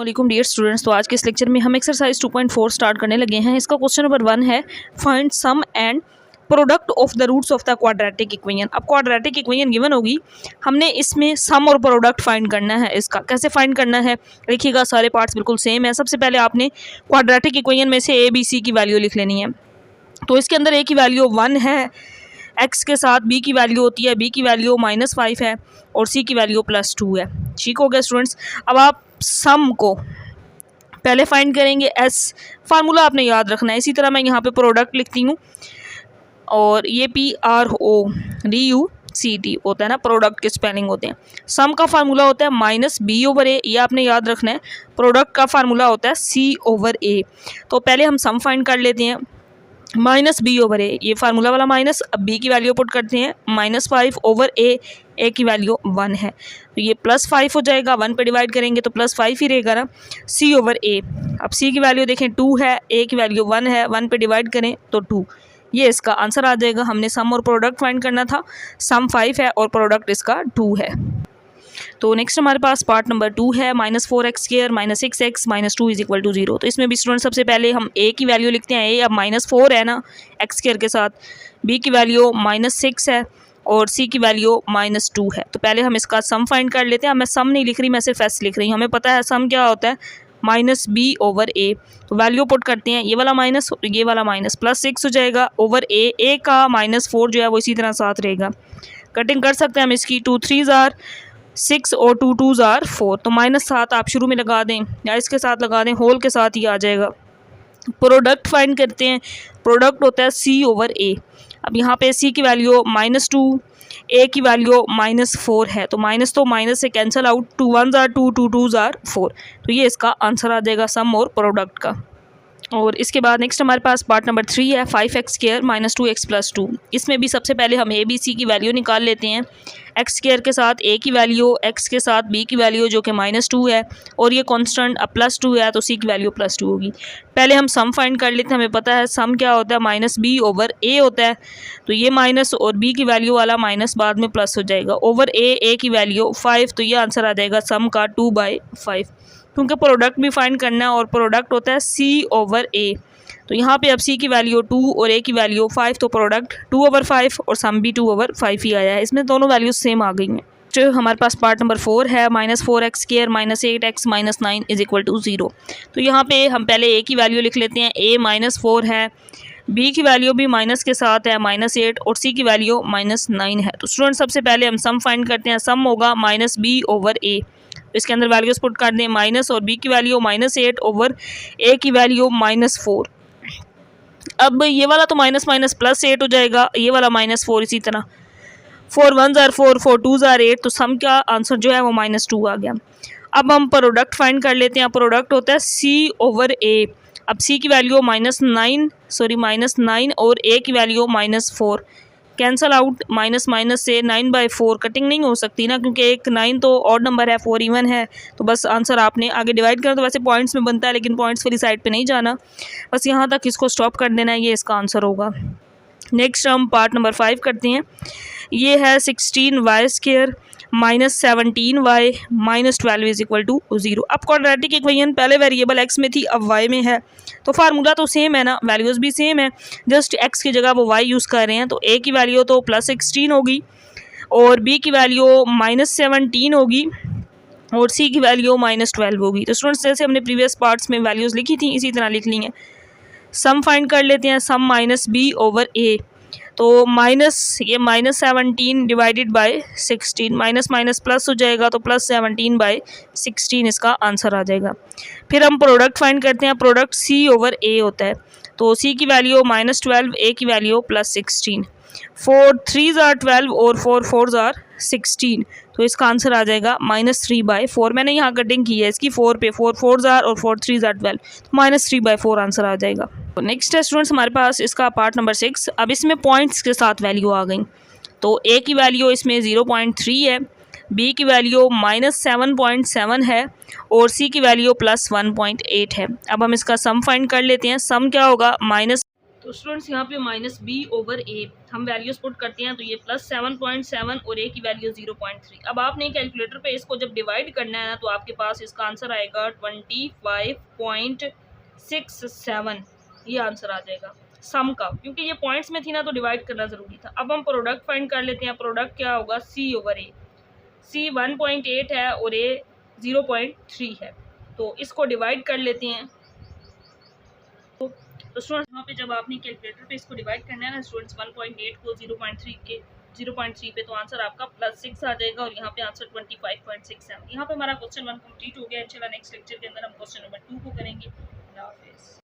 वालेकुम dear students. तो आज के इस लेक्चर में हम एक्सरसाइज 2.4 स्टार्ट करने लगे हैं। इसका क्वेश्चन नंबर 1 है find sum and product of the roots of the quadratic equation. अब क्वाड्रेटिक इक्वेशन गिवन होगी, हमने इसमें सम और प्रोडक्ट फाइंड करना है। इसका कैसे फाइंड करना है देखिएगा, सारे पार्ट्स बिल्कुल सेम है। सबसे पहले आपने क्वाड्रेटिक इक्वेशन में से ए बी सी की वैल्यू लिख लेनी है। तो इसके अंदर ए की वैल्यू 1 है, एक्स के साथ बी की वैल्यू होती है, बी की वैल्यू -5 है और सी की वैल्यू +2 है। ठीक हो गया स्टूडेंट्स। अब आप सम को पहले फाइंड करेंगे, एस फार्मूला आपने याद रखना है। इसी तरह मैं यहाँ पे प्रोडक्ट लिखती हूँ और ये PRODUCT होता है ना, प्रोडक्ट के स्पेलिंग होते हैं। सम का फार्मूला होता है -B/A, ये आपने याद रखना है। प्रोडक्ट का फार्मूला होता है C/A। तो पहले हम सम फाइंड कर लेते हैं। -B/A, ये फार्मूला वाला माइनस, अब B की वैल्यू पुट करते हैं -5/A, A की वैल्यू 1 है तो ये +5 हो जाएगा। 1 पे डिवाइड करेंगे तो +5 ही रहेगा ना। C/A, अब C की वैल्यू देखें 2 है, A की वैल्यू 1 है, 1 पे डिवाइड करें तो 2, ये इसका आंसर आ जाएगा। हमने सम और प्रोडक्ट फाइंड करना था, सम 5 है और प्रोडक्ट इसका 2 है। तो नेक्स्ट हमारे पास पार्ट नंबर 2 है -4x² -6x -2 = 0। तो इसमें भी स्टूडेंट सबसे पहले हम a की वैल्यू लिखते हैं। a अब -4 है ना x² के साथ, b की वैल्यू -6 है और c की वैल्यू -2 है। तो पहले हम इसका सम फाइंड कर लेते हैं। मैं सम नहीं लिख रही, मैं सिर्फ s लिख रही हूँ। हमें पता है सम क्या होता है, -B/A। तो वैल्यू पुट करते हैं, ये वाला माइनस और ये वाला माइनस, +6 हो जाएगा ओवर a का -4 जो है वो इसी तरह साथ रहेगा। कटिंग कर सकते हैं हम इसकी, 2 3s are 6 और 2 2s are 4। तो -7 आप शुरू में लगा दें या इसके साथ लगा दें, होल के साथ ही आ जाएगा। प्रोडक्ट फाइंड करते हैं, प्रोडक्ट होता है C/A। अब यहाँ पे C की वैल्यू -2, A की वैल्यू -4 है तो माइनस तो माइनस से cancel out, 2 1s are 2 2 2s are 4। तो ये इसका आंसर आ जाएगा सम और प्रोडक्ट का। और इसके बाद नेक्स्ट हमारे पास पार्ट नंबर 3 है 5x² -2x + 2। इसमें भी सबसे पहले हम a b c की वैल्यू निकाल लेते हैं। x² के साथ a की वैल्यू, x के साथ b की वैल्यू जो कि -2 है और ये कांस्टेंट अब +2 है तो c की वैल्यू +2 होगी। पहले हम सम फाइंड कर लेते हैं। हमें पता है सम क्या होता है, -B/A होता है। तो ये माइनस और b की वैल्यू वाला माइनस बाद में प्लस हो जाएगा ओवर a की वैल्यू 5। तो ये आंसर आ जाएगा सम का 2/5, क्योंकि प्रोडक्ट भी फाइंड करना है और प्रोडक्ट होता है C/A। तो यहाँ पे अब C की वैल्यू 2 और A की वैल्यू 5, तो प्रोडक्ट 2/5 और सम भी 2/5 ही आया है। इसमें दोनों वैल्यूज सेम आ गई हैं। जो हमारे पास पार्ट नंबर 4 है -4x² -8x -9 = 0। तो यहाँ पे हम पहले A की वैल्यू लिख लेते हैं। A -4 है, B की वैल्यू भी माइनस के साथ है -8 और C की वैल्यू -9 है। तो स्टूडेंट सबसे पहले हम सम फाइंड करते हैं। सम होगा -B/A। इसके अंदर वैल्यूज पुट कर दें, माइनस और b की वैल्यू -8 ओवर a की वैल्यू -4। अब ये वाला तो माइनस माइनस +8 हो जाएगा, ये वाला -4 इसी तरह, 4 1s are 4 4 2s are 8। तो सम का आंसर जो है वो -2 आ गया। अब हम प्रोडक्ट फाइंड कर लेते हैं। प्रोडक्ट होता है C/A। अब c की वैल्यू -9 और a की value -4, cancel out, minus minus से 9/4 कटिंग नहीं हो सकती ना, क्योंकि एक 9 तो ऑड नंबर है, 4 इवन है। तो बस आंसर आपने आगे डिवाइड करना, तो वैसे पॉइंट्स में बनता है लेकिन पॉइंट्स वाली साइड पे नहीं जाना, बस यहाँ तक इसको स्टॉप कर देना है। ये इसका आंसर होगा। नेक्स्ट हम पार्ट नंबर 5 करते हैं। ये है 16y² -17y -12 = 0। अब क्वाड्रेटिक इक्वेशन पहले वेरिएबल x में थी, अब y में है। तो फार्मूला तो सेम है ना, वैल्यूज़ भी सेम है, जस्ट x की जगह वो y यूज़ कर रहे हैं। तो a की वैल्यू तो +16 होगी और b की वैल्यू -17 होगी और c की वैल्यू -12 होगी। तो स्टूडेंट्स जैसे हमने प्रीवियस पार्ट्स में वैल्यूज़ लिखी थी इसी तरह लिख ली हैं। सम फाइंड कर लेते हैं। सम -B/A। तो ये -17 divided by 16, minus minus plus हो जाएगा तो +17/16 इसका आंसर आ जाएगा। फिर हम प्रोडक्ट फाइंड करते हैं। प्रोडक्ट C/A होता है। तो C की वैल्यू -12, A की वैल्यू +16, 4 3s are 12 और 4 4s are 16। तो इसका आंसर आ जाएगा -3/4। मैंने यहाँ कटिंग की है इसकी 4 पे, 4 4s are और 4 3s are 12, तो -3/4 आंसर आ जाएगा। तो नेक्स्ट है स्टूडेंट्स हमारे पास इसका पार्ट नंबर 6। अब इसमें पॉइंट्स के साथ वैल्यू आ गई। तो A की वैल्यू इसमें 0.3 है, B की वैल्यू -7.7 है और C की वैल्यू +1.8 है। अब हम इसका सम फाइंड कर लेते हैं। सम क्या होगा, तो स्टूडेंट्स यहाँ पे -b/a हम वैल्यूज पुट करते हैं, तो ये +7.7 और a की वैल्यू 0.3। अब आपने कैलकुलेटर पे इसको जब डिवाइड करना है ना, तो आपके पास इसका आंसर आएगा 25.67। ये आंसर आ जाएगा सम का, क्योंकि ये पॉइंट्स में थी ना तो डिवाइड करना ज़रूरी था। अब हम प्रोडक्ट फाइंड कर लेते हैं। प्रोडक्ट क्या होगा, c/a। c 1.8 है और a 0.3 है, तो इसको डिवाइड कर लेते हैं। तो स्टूडेंट्स यहाँ पे जब आपने कैलकुलेटर पे इसको डिवाइड करना है ना स्टूडेंट्स, 1.8 को 0.3 पे, तो आंसर आपका +6 आ जाएगा और यहाँ पे आंसर 25.67। यहाँ पे हमारा क्वेश्चन 1 कंप्लीट हो गया। इंशाल्लाह नेक्स्ट लेक्चर के अंदर हम क्वेश्चन नंबर 2 को करेंगे। अल्लाह हाफिज़।